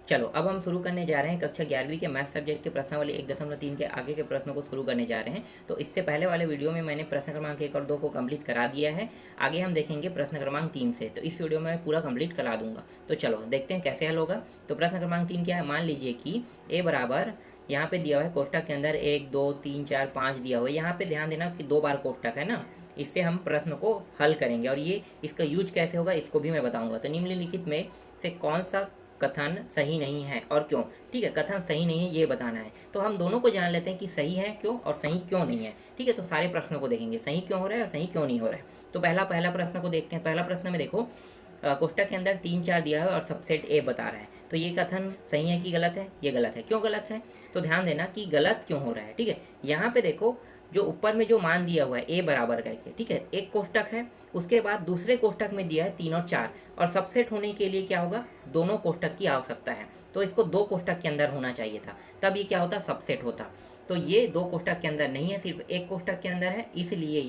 चलो अब हम शुरू करने जा रहे हैं कक्षा 11वीं के मैथ सब्जेक्ट के प्रश्नावली 1.3 के आगे के प्रश्नों को शुरू करने जा रहे हैं। तो इससे पहले वाले वीडियो में मैंने प्रश्न क्रमांक 1 और 2 को कंप्लीट करा दिया है। आगे हम देखेंगे प्रश्न क्रमांक 3 से, तो इस वीडियो में मैं पूरा कंप्लीट करा दूंगा। तो चलो देखते हैं कैसे हल होगा। तो प्रश्न क्रमांक 3 क्या है, मान लीजिए कि ए बराबर यहाँ पे दिया हुआ है कोष्टक के अंदर 1 2 3 4 5 दिया हुआ है। यहाँ पे ध्यान देना कि 2 बार कोष्टक है ना, इससे हम प्रश्न को हल करेंगे और ये इसका यूज कैसे होगा इसको भी मैं बताऊंगा। तो निम्नलिखित में से कौन सा कथन सही नहीं है और क्यों। ठीक है, कथन सही नहीं है ये बताना है। तो हम दोनों को जान लेते हैं कि सही है क्यों और सही क्यों नहीं है। ठीक है, तो सारे प्रश्नों को देखेंगे सही क्यों हो रहा है और सही क्यों नहीं हो रहा है। तो पहला प्रश्न को देखते हैं। पहला प्रश्न में देखो कोष्टक के अंदर 3 4 दिया है और सबसेट ए बता रहा है। तो ये कथन सही है कि गलत है? ये गलत है। क्यों गलत है? तो ध्यान देना कि गलत क्यों हो रहा है। ठीक है, यहाँ पे देखो जो ऊपर में जो मान दिया हुआ है ए बराबर करके, ठीक है, एक कोष्टक है, उसके बाद दूसरे कोष्टक में दिया है 3 और 4, और सबसेट होने के लिए क्या होगा, दोनों कोष्टक की आवश्यकता है। तो इसको 2 कोष्टक के अंदर होना चाहिए था, तब ये क्या होता, सबसेट होता। तो ये 2 कोष्टक के अंदर नहीं है, सिर्फ एक कोष्टक के अंदर है, इसलिए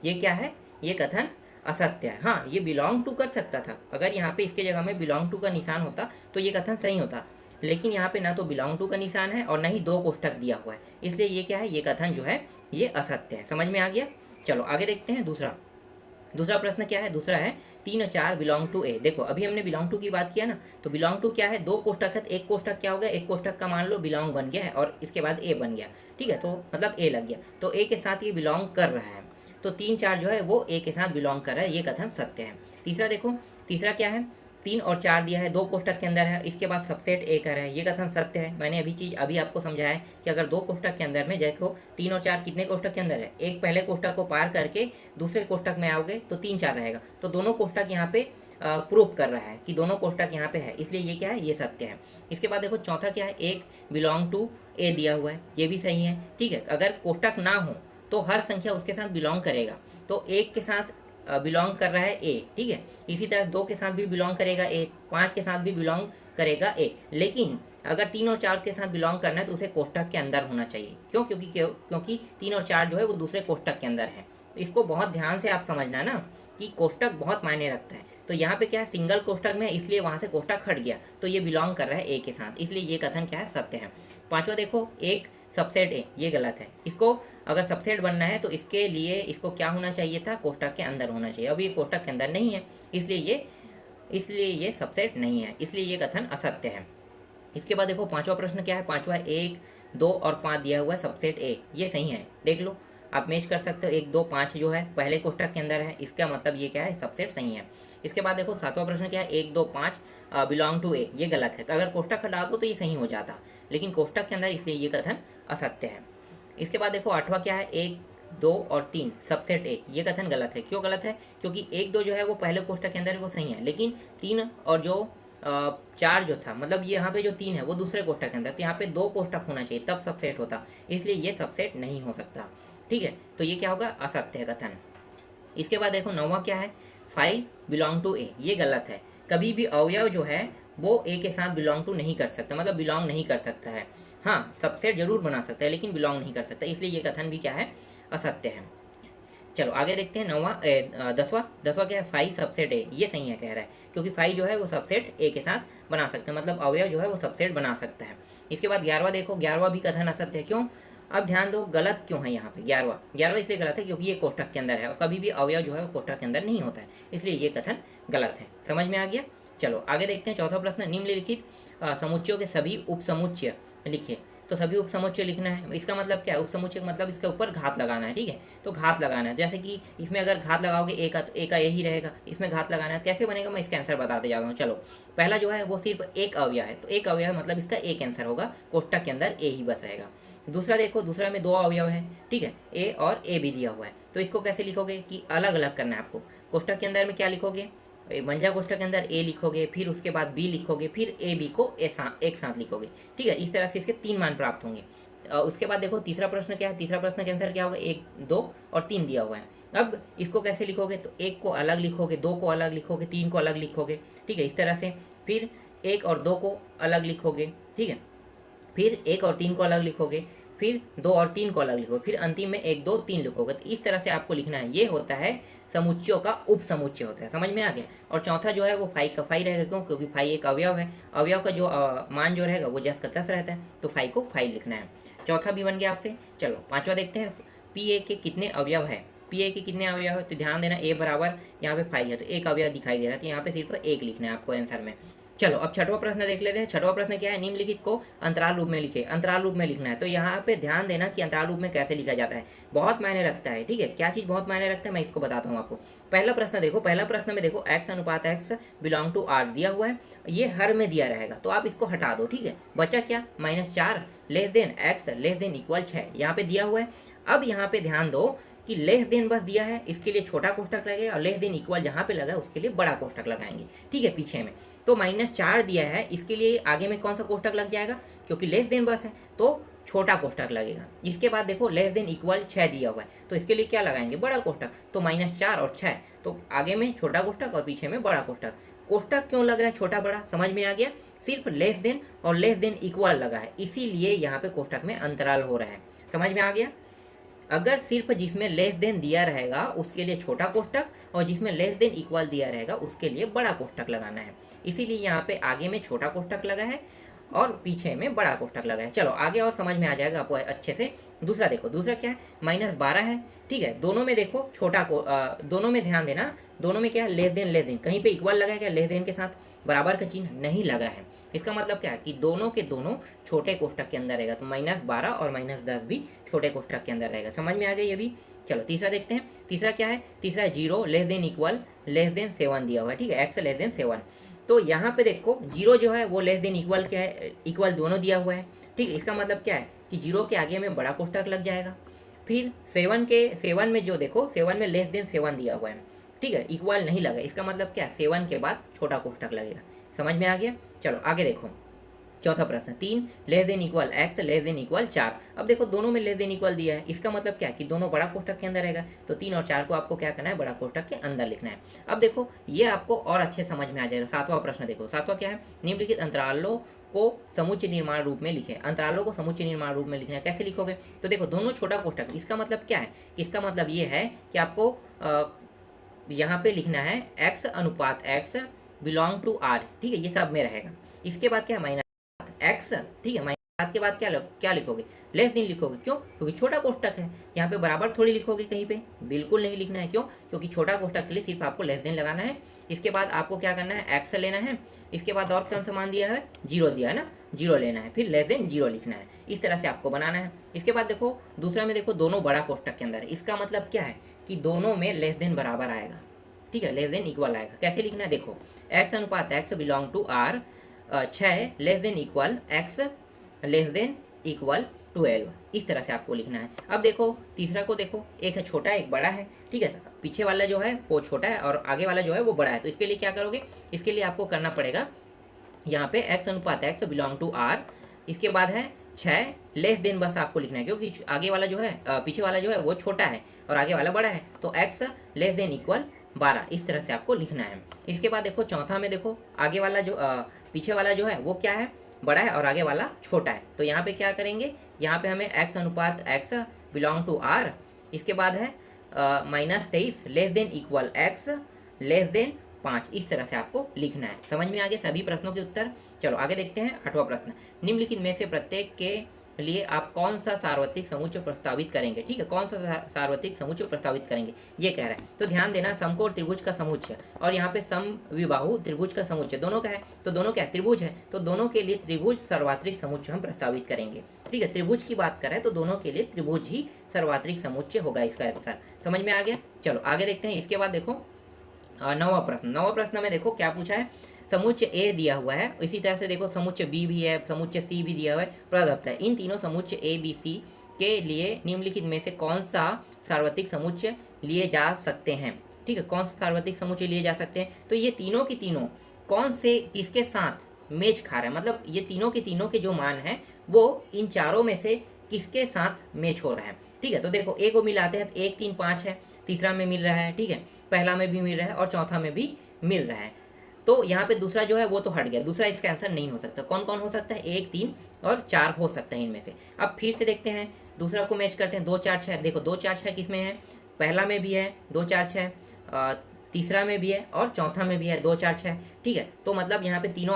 ये क्या है, ये कथन असत्य है। हाँ, ये बिलोंग टू कर सकता था, अगर यहाँ पे इसके जगह में बिलोंग टू का निशान होता तो ये कथन सही होता, लेकिन यहाँ पे ना तो बिलोंग टू का निशान है और ना ही 2 कोष्टक दिया हुआ है, इसलिए ये क्या है, ये कथन जो है ये असत्य है। समझ में आ गया। चलो आगे देखते हैं। दूसरा प्रश्न क्या है, दूसरा है 3 और 4 बिलोंग टू ए। देखो अभी हमने बिलोंग टू की बात किया ना, तो बिलोंग टू क्या है, 2 कोष्टक है, एक कोष्टक क्या हो गया, एक कोष्टक का मान लो बिलोंग बन गया है और इसके बाद ए बन गया। ठीक है, तो मतलब ए लग गया, तो ए के साथ ये बिलोंग कर रहा है। तो 3 4 जो है वो ए के साथ बिलोंग कर रहा है, ये कथन सत्य है। तीसरा देखो, तीसरा क्या है, 3 और 4 दिया है, 2 कोष्टक के अंदर है, इसके बाद सबसेट ए कर है, ये कथन सत्य है। मैंने अभी आपको समझाया है कि अगर 2 कोष्टक के अंदर में देखो 3 और 4 कितने कोष्टक के अंदर है, एक पहले कोष्टक को पार करके दूसरे कोष्टक में आओगे तो 3 4 रहेगा, तो दोनों कोष्टक यहाँ पे प्रूव कर रहा है कि दोनों कोष्टक यहाँ पे है, इसलिए ये क्या है, ये सत्य है। इसके बाद देखो चौथा क्या है, एक बिलोंग टू ए दिया हुआ है, ये भी सही है। ठीक है, अगर कोष्टक ना हो तो हर संख्या उसके साथ बिलोंग करेगा, तो एक के साथ बिलोंग कर रहा है ए। ठीक है, इसी तरह 2 के साथ भी बिलोंग करेगा ए, 5 के साथ भी बिलोंग करेगा ए, लेकिन अगर 3 और 4 के साथ बिलोंग करना है तो उसे कोष्टक के अंदर होना चाहिए। क्योंकि 3 और 4 जो है वो दूसरे कोष्टक के अंदर है। इसको बहुत ध्यान से आप समझना ना कि कोष्टक बहुत मायने रखता है। तो यहाँ पे क्या है, सिंगल कोष्टक में, इसलिए वहाँ से कोष्टक हट गया, तो ये बिलोंग कर रहा है ए के साथ, इसलिए ये कथन क्या है, सत्य है। पांचवा देखो, एक सबसेट ए, ये गलत है। इसको अगर सबसेट बनना है तो इसके लिए इसको क्या होना चाहिए था, कोष्टक के अंदर होना चाहिए। अब ये कोष्टक के अंदर नहीं है, इसलिए ये सबसेट नहीं है, इसलिए ये कथन असत्य है। इसके बाद देखो पांचवा प्रश्न क्या है, पांचवा 1 2 और 5 दिया हुआ है सबसेट ए, ये सही है। देख लो आप मैच कर सकते हो, 1 2 5 जो है पहले कोष्टक के अंदर है, इसका मतलब ये क्या है, सबसेट सही है। इसके बाद देखो सातवां प्रश्न क्या है, 1 2 5 बिलोंग टू ए, ये गलत है। अगर कोष्टक हटा दो तो ये सही हो जाता, लेकिन कोष्टक के अंदर, इसलिए ये कथन असत्य है। इसके बाद देखो आठवां क्या है, 1 2 और 3 सबसेट ए, ये कथन गलत है। क्यों गलत है, क्योंकि 1 2 जो है वो पहले कोष्टक के अंदर है, वो सही है, लेकिन 3 और जो 4 जो था, मतलब ये यहाँ पे जो 3 है वो दूसरे कोष्टक के अंदर, तो यहाँ पे 2 कोष्टक होना चाहिए तब सबसेट होता, इसलिए ये सबसेट नहीं हो सकता। ठीक है, तो ये क्या होगा, असत्य है कथन। इसके बाद देखो नौवां क्या है, 5 बिलोंग टू ए, ये गलत है। कभी भी अवयव जो है वो ए के साथ बिलोंग टू नहीं कर सकता, मतलब बिलोंग नहीं कर सकता है। हाँ, सबसेट जरूर बना सकता है लेकिन बिलोंग नहीं कर सकता, इसलिए ये कथन भी क्या है, असत्य है। चलो आगे देखते हैं। दसवां क्या है, 5 सबसेट ए, ये सही है कह रहा है, क्योंकि 5 जो है वो सबसेट ए के साथ बना सकता है, मतलब अवयव जो है वो सबसेट बना सकता है। इसके बाद 11वां देखो, 11वां भी कथन असत्य है। क्यों, अब ध्यान दो, गलत क्यों है यहाँ पे 11वां इसलिए गलत है क्योंकि ये कोष्टक के अंदर है और कभी भी अवयव जो है वो कोष्टक के अंदर नहीं होता है, इसलिए ये कथन गलत है। समझ में आ गया। चलो आगे देखते हैं। चौथा प्रश्न, निम्नलिखित समुच्चयों के सभी उपसमुच्चय लिखिए। तो सभी उपसमुच्चय लिखना है, इसका मतलब क्या है, उपसमुच्चय का मतलब इसके ऊपर घात लगाना है। ठीक है, तो घात लगाना है, जैसे कि इसमें अगर घात लगाओगे ए का, तो ए का यही रहेगा, इसमें घात लगाना है, कैसे बनेगा मैं इसका आंसर बताते जा रहा हूँ। चलो पहला जो है वो सिर्फ एक अवयव है, तो एक अवयव है मतलब इसका एक आंसर होगा, कोष्टक के अंदर ए ही बस रहेगा। दूसरा देखो, दूसरा में 2 अवयव है, ठीक है, ए और ए भी दिया हुआ है, तो इसको कैसे लिखोगे कि अलग अलग करना है आपको। कोष्टक के अंदर में क्या लिखोगे, मंझा कोष्टक के अंदर ए लिखोगे, फिर उसके बाद बी लिखोगे, फिर ए बी को एक साथ लिखोगे। ठीक है, इस तरह से इसके 3 मान प्राप्त होंगे। उसके बाद देखो तीसरा प्रश्न क्या है, तीसरा प्रश्न के आंसर क्या होगा, 1 2 और 3 दिया हुआ है। अब इसको कैसे लिखोगे, तो 1 को अलग लिखोगे, 2 को अलग लिखोगे, 3 को अलग लिखोगे। ठीक है, इस तरह से फिर 1 और 2 को अलग लिखोगे। ठीक है, फिर 1 और 3 को अलग लिखोगे, फिर 2 और 3 को अलग लिखो, फिर अंतिम में 1 2 3 लिखोगे। तो इस तरह से आपको लिखना है। ये होता है समुच्चयों का उप समुच्चय होता है। समझ में आ गया। और चौथा जो है वो फाई का फाई रहेगा। क्यों? क्योंकि फाई एक अवयव है। अवयव का जो मान जो रहेगा वो जस का तस रहता है, तो फाई को फाई लिखना है। चौथा भी बन गया आपसे। चलो पांचवा देखते हैं, पी ए के कितने अवयव है। पी ए के कितने अवयव है? तो ध्यान देना, ए बराबर यहाँ पे फाई है तो एक अवयव दिखाई दे रहा है, तो यहाँ पे सिर्फ एक लिखना है आपको आंसर में। चलो अब छठवां प्रश्न देख लेते हैं। छठवां प्रश्न क्या है? निम्नलिखित को अंतराल रूप में लिखे। अंतराल रूप में लिखना है। तो यहाँ पे ध्यान देना कि अंतराल रूप में कैसे लिखा जाता है, बहुत मायने रखता है। ठीक है, क्या चीज़ बहुत मायने रखता है मैं इसको बताता हूँ आपको। पहला प्रश्न देखो, पहला प्रश्न में देखो x अनुपात x बिलोंग टू r दिया हुआ है, ये हर में दिया रहेगा, तो आप इसको हटा दो। ठीक है, बचा क्या? -4 less than x less than equal 6 यहाँ पे दिया हुआ है। अब यहाँ पे ध्यान दो कि लेस देन बस दिया है, इसके लिए छोटा कोष्टक लगेगा, और लेस देन इक्वल जहाँ पे लगा है उसके लिए बड़ा कोष्टक लगाएंगे। ठीक है, पीछे में तो -4 दिया है, इसके लिए आगे में कौन सा कोष्टक लग जाएगा? क्योंकि लेस देन बस है तो छोटा कोष्टक लगेगा। इसके बाद देखो लेस देन इक्वल 6 दिया हुआ है, तो इसके लिए क्या लगाएंगे? बड़ा कोष्टक। तो -4 और 6, तो आगे में छोटा कोष्टक और पीछे में बड़ा कोष्टक। कोष्टक क्यों लगा है छोटा बड़ा? समझ में आ गया। सिर्फ लेस देन और लेस देन इक्वल लगा है, इसीलिए यहाँ पे कोष्टक में अंतराल हो रहा है। समझ में आ गया। अगर सिर्फ जिसमें लेस देन दिया रहेगा उसके लिए छोटा कोष्टक, और जिसमें लेस देन इक्वल दिया रहेगा उसके लिए बड़ा कोष्टक लगाना है। इसीलिए यहाँ पे आगे में छोटा कोष्टक लगा है और पीछे में बड़ा कोष्टक लगा है। चलो आगे और समझ में आ जाएगा आपको अच्छे से। दूसरा देखो, दूसरा क्या है? -12 है। ठीक है, दोनों में देखो छोटा को दोनों में ध्यान देना, दोनों में क्या है? Less than. कहीं पे इक्वल लगा है क्या? लेस देन के साथ बराबर का चिन्ह नहीं लगा है। इसका मतलब क्या है कि दोनों के दोनों छोटे कोष्टक के अंदर रहेगा। तो -12 और -10 भी छोटे कोष्टक के अंदर रहेगा। समझ में आ गया ये भी। चलो तीसरा देखते हैं। तीसरा क्या है? तीसरा है 0 less than equal less than 7 दिया हुआ है। ठीक है, x लेस देन 7। तो यहाँ पे देखो 0 जो है वो लेस देन इक्वल क्या है? इक्वल दोनों दिया हुआ है। ठीक है, इसका मतलब क्या है कि 0 के आगे में बड़ा कोष्टक लग जाएगा। फिर 7 में जो देखो 7 में लेस देन 7 दिया हुआ है। ठीक है, इक्वल नहीं लगा, इसका मतलब क्या है? 7 के बाद छोटा कोष्टक लगेगा। समझ में आ गया। चलो आगे देखो, चौथा प्रश्न 3 less than equal x less than equal 4। अब देखो दोनों में लेस देन इक्वल दिया है, इसका मतलब क्या है कि दोनों बड़ा कोष्टक के अंदर रहेगा। तो 3 और 4 को आपको क्या करना है? बड़ा कोष्टक के अंदर लिखना है। अब देखो ये आपको और अच्छे समझ में आ जाएगा। सातवां प्रश्न देखो, सातवां क्या है? निम्नलिखित अंतरालों को समुच्चय निर्माण रूप में लिखे। अंतरालों को समुच्चय निर्माण रूप में लिखना है, कैसे लिखोगे? तो देखो दोनों छोटा कोष्टक, इसका मतलब क्या है? इसका मतलब ये है कि आपको यहाँ पे लिखना है x अनुपात x बिलोंग टू r। ठीक है, ये सब में रहेगा। इसके बाद क्या है? -x। ठीक है, -7 के बाद क्या लिखोगे? लेस देन लिखोगे। क्यों? क्योंकि छोटा कोष्टक है। यहाँ पे बराबर थोड़ी लिखोगे कहीं पे, बिल्कुल नहीं लिखना है। क्यों? क्योंकि छोटा कोष्टक के लिए सिर्फ आपको लेस देन लगाना है। इसके बाद आपको क्या करना है? x लेना है। इसके बाद और कौन सा मान दिया है? 0 दिया है ना, 0 लेना है, फिर लेस देन 0 लिखना है। इस तरह से आपको बनाना है। इसके बाद देखो दूसरा में देखो दोनों बड़ा कोष्टक के अंदर है, इसका मतलब क्या है कि दोनों में लेस देन बराबर आएगा। ठीक है, लेस देन इक्वल आएगा। कैसे लिखना है? देखो x अनुपात x belong to r 6 less than equal x less than equal 12। इस तरह से आपको लिखना है। अब देखो तीसरा को देखो, एक है छोटा एक बड़ा है। ठीक है, पीछे वाला जो है वो छोटा है और आगे वाला जो है वो बड़ा है। तो इसके लिए क्या करोगे? इसके लिए आपको करना पड़ेगा यहाँ पे x अनुपात x बिलोंग टू r, इसके बाद है 6 लेस देन बस आपको लिखना है, क्योंकि आगे वाला जो है पीछे वाला जो है वो छोटा है और आगे वाला बड़ा है। तो x लेस देन इक्वल 12, इस तरह से आपको लिखना है। इसके बाद देखो चौथा में देखो आगे वाला जो पीछे वाला जो है वो क्या है? बड़ा है और आगे वाला छोटा है। तो यहाँ पे क्या करेंगे? यहाँ पे हमें x अनुपात x बिलोंग टू r, इसके बाद है -23 less than equal x less then 5। इस तरह से आपको लिखना है। समझ में आ गए सभी प्रश्नों के उत्तर। चलो आगे देखते हैं। 8वां प्रश्न, निम्नलिखित में से प्रत्येक के लिए आप कौन सा सार्वत्रिक समुच्चय प्रस्तावित करेंगे? ठीक है, कौन सा सार्वत्रिक समुच्चय प्रस्तावित करेंगे ये कह रहा है। तो ध्यान देना, समकोण त्रिभुज का समुच्चय और यहाँ पे समविबाहु त्रिभुज का समुच्चय दोनों का है। तो दोनों क्या? त्रिभुज है, तो दोनों के लिए त्रिभुज सर्वात्रिक समुच्चय हम प्रस्तावित करेंगे। ठीक है, त्रिभुज की बात करें तो दोनों के लिए त्रिभुज ही सर्वात्रिक समुच्चय होगा इसका आंसर। समझ में आ गया। चलो आगे देखते हैं। इसके बाद देखो 9वां प्रश्न। 9वां प्रश्न में देखो क्या पूछा है? समुच्चय ए दिया हुआ है, इसी तरह से देखो समुच्चय बी भी है, समुच्चय सी भी दिया हुआ है, प्रदत्त है। इन तीनों समुच्चय ए बी सी के लिए निम्नलिखित में से कौन सा सार्वत्रिक समुच्चय लिए जा सकते हैं? ठीक है, कौन सा सार्वत्रिक समुच्चय लिए जा सकते हैं? तो ये तीनों की तीनों कौन से किसके साथ मेच खा रहा है? मतलब ये तीनों के जो मान है वो इन चारों में से किसके साथ मैच हो रहा है? ठीक है, तो देखो ए को मिलाते हैं तो 1 3 5 है, तीसरा में मिल रहा है। ठीक है, पहला में भी मिल रहा है और चौथा में भी मिल रहा है। तो यहाँ पे दूसरा जो है वो तो हट गया, दूसरा इसका आंसर नहीं हो सकता। कौन कौन हो सकता है? 1, 3 और 4 हो सकता है इनमें से। अब फिर से देखते हैं, दूसरा को मैच करते हैं। 2, 4, 6, देखो 2, 4, 6 किस में है? पहला में भी है 2, 4, 6, तीसरा में भी है और चौथा में भी है 2, 4, 6। ठीक है, तो मतलब यहाँ पे तीनों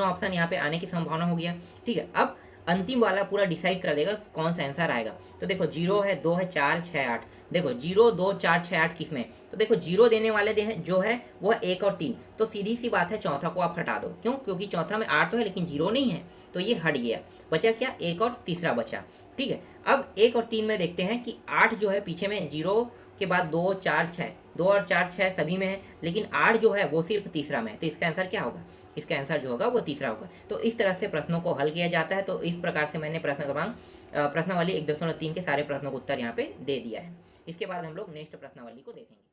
ऑप्शन यहाँ पे आने की संभावना हो गया। ठीक है, अब अंतिम वाला पूरा डिसाइड कर देगा कौन सा आंसर आएगा। तो देखो 0 है, 2 है, 4, 6, 8। देखो 0, 2, 4, 6, 8 किस में? तो देखो 0 देने वाले जो है वो है 1 और 3। तो सीधी सी बात है, चौथा को आप हटा दो। क्यों? क्योंकि चौथा में 8 तो है लेकिन 0 नहीं है, तो ये हट गया। बचा क्या? 1 और तीसरा बचा। ठीक है, अब 1 और 3 में देखते हैं कि 8 जो है पीछे में 0 के बाद 2, 4, 6, 2 और 4, 6 सभी में है, लेकिन 8 जो है वो सिर्फ तीसरा में है। तो इसका आंसर क्या होगा? इसका आंसर जो होगा वो तीसरा होगा। तो इस तरह से प्रश्नों को हल किया जाता है। तो इस प्रकार से मैंने प्रश्नावली 1.3 के सारे प्रश्नों का उत्तर यहाँ पे दे दिया है। इसके बाद हम लोग नेक्स्ट प्रश्नावली को देखेंगे।